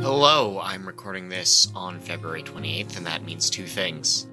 Hello, I'm recording this on February 28th, and that means two things.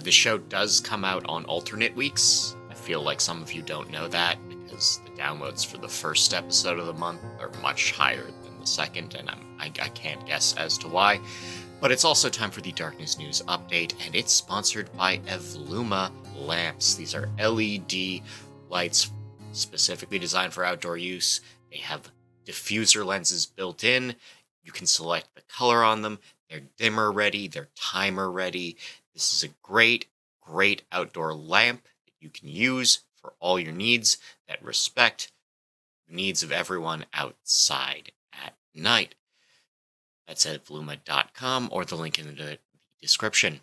The show does come out on alternate weeks. I feel like some of you don't know that because the downloads for the first episode of the month are much higher than the second, and I can't guess as to why. But it's also time for the Darkness News update, and it's sponsored by Evluma lamps. These are LED lights specifically designed for outdoor use. They have diffuser lenses built in. You can select the color on them. They're dimmer ready, they're timer ready. This is a great outdoor lamp that you can use for all your needs that respect the needs of everyone outside at night. That's at Vluma.com or the link in the description.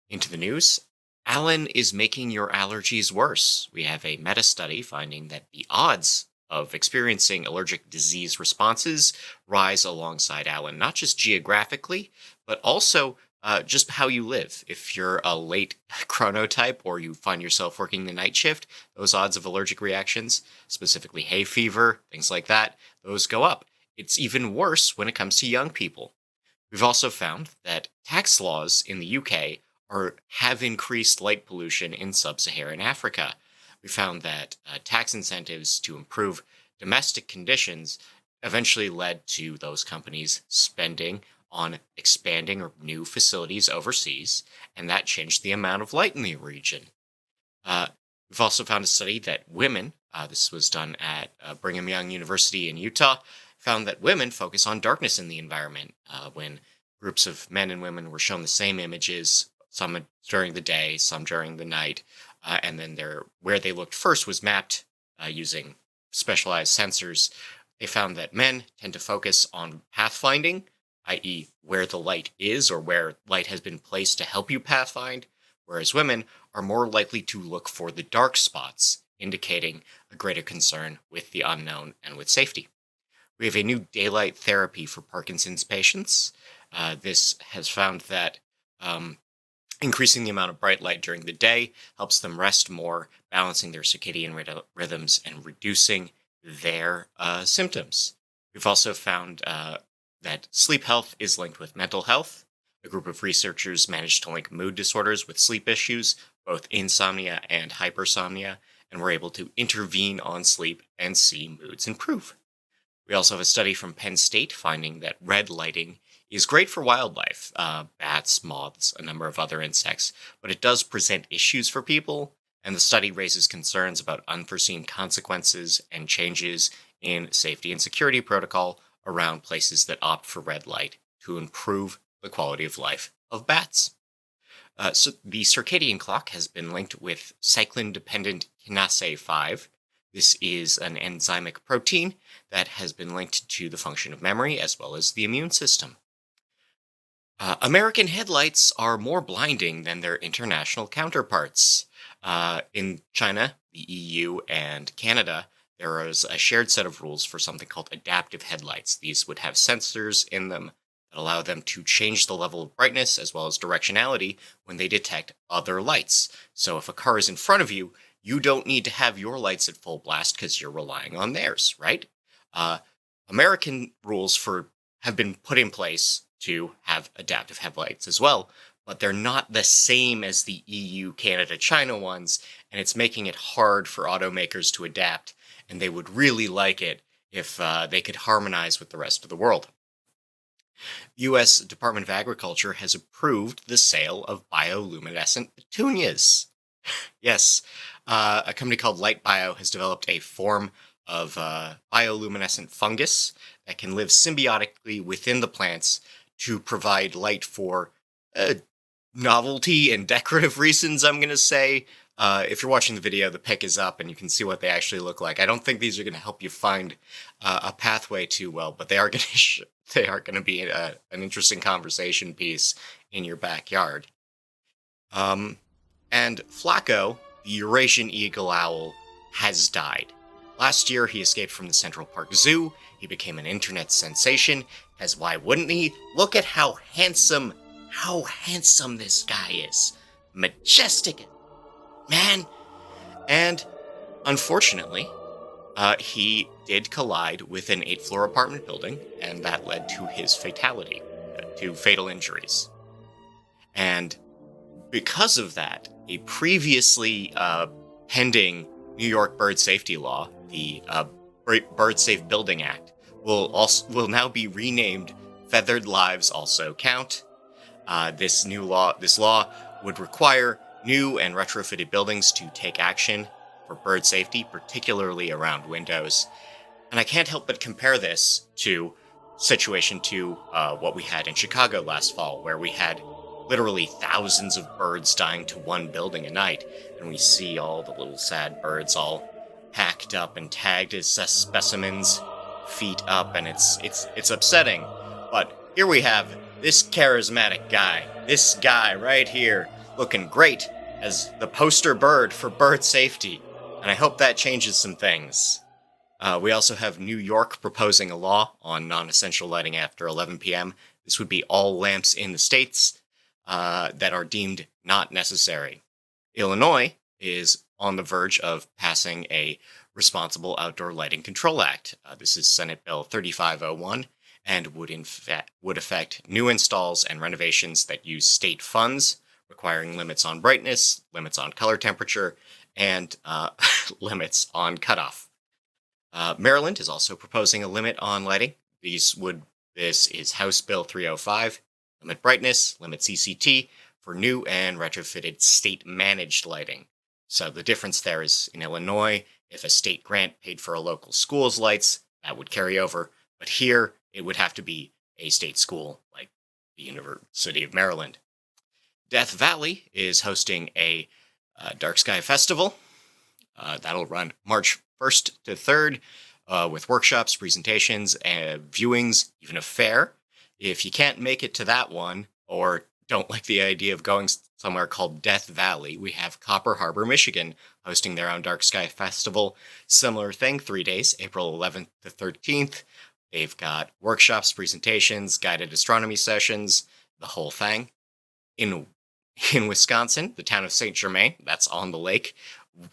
Into the news. Alan is making your allergies worse. We have a meta-study finding that the odds of experiencing allergic disease responses rise alongside Alan, not just geographically, but also just how you live. If you're a late chronotype or you find yourself working the night shift, those odds of allergic reactions, specifically hay fever, things like that, those go up. It's even worse when it comes to young people. We've also found that tax laws in the UK have increased light pollution in Sub-Saharan Africa. We found that tax incentives to improve domestic conditions eventually led to those companies spending on expanding new facilities overseas, and that changed the amount of light in the region. We've also found a study that women, this was done at Brigham Young University in Utah, found that women focus on darkness in the environment. When groups of men and women were shown the same images, some during the day, some during the night, and then where they looked first was mapped using specialized sensors. They found that men tend to focus on pathfinding, i.e. where the light is or where light has been placed to help you pathfind, whereas women are more likely to look for the dark spots, indicating a greater concern with the unknown and with safety. We have a new daylight therapy for Parkinson's patients. This has found that increasing the amount of bright light during the day helps them rest more, balancing their circadian rhythms and reducing their symptoms. We've also found that sleep health is linked with mental health. A group of researchers managed to link mood disorders with sleep issues, both insomnia and hypersomnia, and were able to intervene on sleep and see moods improve. We also have a study from Penn State finding that red lighting is great for wildlife, bats, moths, a number of other insects, but it does present issues for people, and the study raises concerns about unforeseen consequences and changes in safety and security protocol around places that opt for red light to improve the quality of life of bats. So the circadian clock has been linked with Cyclin-Dependent Kinase 5. This is an enzymic protein that has been linked to the function of memory as well as the immune system. American headlights are more blinding than their international counterparts. In China, the EU, and Canada, there is a shared set of rules for something called adaptive headlights. These would have sensors in them that allow them to change the level of brightness as well as directionality when they detect other lights. So if a car is in front of you, you don't need to have your lights at full blast because you're relying on theirs, right? American rules have been put in place to have adaptive headlights as well, but they're not the same as the EU, Canada, China ones, and it's making it hard for automakers to adapt, and they would really like it if they could harmonize with the rest of the world. The U.S. Department of Agriculture has approved the sale of bioluminescent petunias. Yes, a company called Light Bio has developed a form of bioluminescent fungus that can live symbiotically within the plants to provide light for novelty and decorative reasons, I'm going to say. If you're watching the video, the pic is up and you can see what they actually look like. I don't think these are going to help you find a pathway too well, but they are going to be an interesting conversation piece in your backyard. And Flacco, the Eurasian eagle owl, has died. Last year, he escaped from the Central Park Zoo. He became an internet sensation, as why wouldn't he? Look at how handsome this guy is. Majestic, man. And unfortunately, He did collide with an 8th-floor apartment building, and that led to his fatality, to fatal injuries. And because of that, a previously pending New York bird safety law, the Bird Safe Building Act, will now be renamed Feathered Lives Also Count. This law would require new and retrofitted buildings to take action for bird safety, particularly around windows. And I can't help but compare this to situation to what we had in Chicago last fall, where we had literally thousands of birds dying to one building a night, and we see all the little sad birds all packed up and tagged as specimens, feet up, and it's upsetting. But here we have this charismatic guy, this guy right here, looking great as the poster bird for bird safety, and I hope that changes some things. We also have New York proposing a law on non-essential lighting after 11 p.m. This would be all lamps in the states that are deemed not necessary. Illinois is on the verge of passing a Responsible Outdoor Lighting Control Act. This is Senate Bill 3501, and would affect new installs and renovations that use state funds, requiring limits on brightness, limits on color temperature, and limits on cutoff. Maryland is also proposing a limit on lighting. This is House Bill 305. Limit brightness, limit CCT for new and retrofitted state-managed lighting. So the difference there is in Illinois, if a state grant paid for a local school's lights, that would carry over. But here, it would have to be a state school, like the University of Maryland. Death Valley is hosting a Dark Sky Festival. That'll run March 1st to 3rd, with workshops, presentations, and viewings, even a fair. If you can't make it to that one, or don't like the idea of going somewhere called Death Valley, we have Copper Harbor, Michigan, hosting their own Dark Sky Festival. Similar thing, 3 days, April 11th to 13th. They've got workshops, presentations, guided astronomy sessions, the whole thing. In Wisconsin, the town of St. Germain, that's on the lake,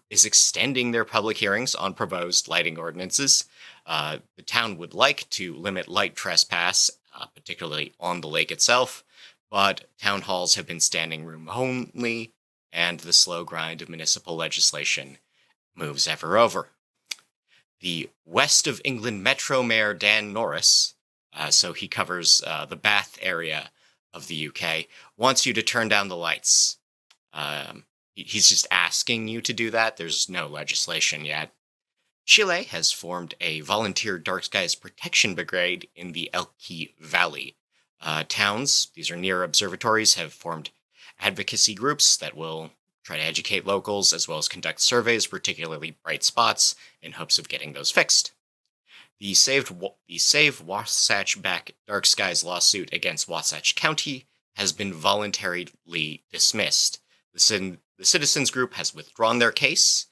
is extending their public hearings on proposed lighting ordinances. The town would like to limit light trespass, particularly on the lake itself, but town halls have been standing room only, and the slow grind of municipal legislation moves ever over. The West of England Metro Mayor Dan Norris, so he covers the Bath area of the UK, wants you to turn down the lights. He's just asking you to do that. There's no legislation yet. Chile has formed a volunteer dark skies protection brigade in the Elqui Valley. Towns, these are near observatories, have formed advocacy groups that will try to educate locals as well as conduct surveys, particularly bright spots, in hopes of getting those fixed. The Save Wasatch Back Dark Skies lawsuit against Wasatch County has been voluntarily dismissed. The citizens group has withdrawn their case.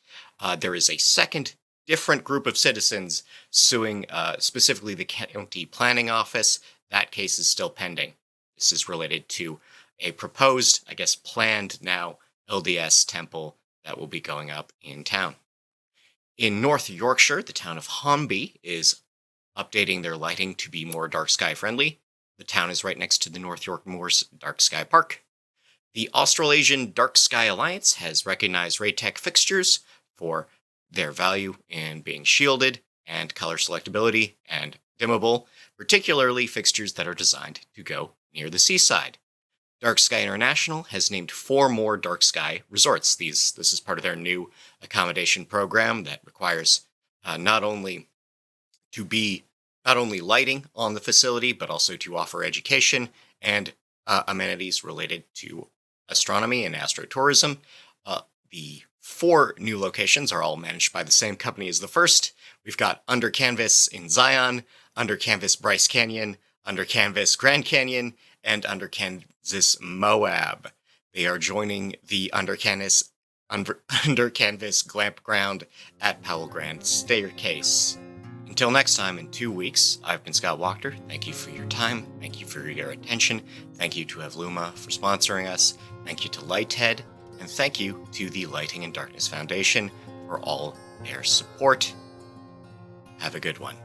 There is a second different group of citizens suing specifically the county planning office. That case is still pending. This is related to a proposed, planned now, LDS temple that will be going up in town. In North Yorkshire, the town of Hornby is updating their lighting to be more dark sky friendly. The town is right next to the North York Moors Dark Sky Park. The Australasian Dark Sky Alliance has recognized Raytech fixtures for their value in being shielded and color selectability and dimmable, particularly fixtures that are designed to go near the seaside. Dark Sky International has named 4 more dark sky resorts. This is part of their new accommodation program that requires not only lighting on the facility, but also to offer education and amenities related to astronomy and astrotourism. The 4 new locations are all managed by the same company as the first. We've got Under Canvas in Zion, Under Canvas Bryce Canyon, Under Canvas Grand Canyon, and Under Canvas Moab. They are joining the Under Canvas Glamp Ground at Powell Grand Staircase. Until next time, in 2 weeks, I've been Scott Wachter. Thank you for your time. Thank you for your attention. Thank you to Evluma for sponsoring us. Thank you to Lighthead. And thank you to the Lighting and Darkness Foundation for all their support. Have a good one.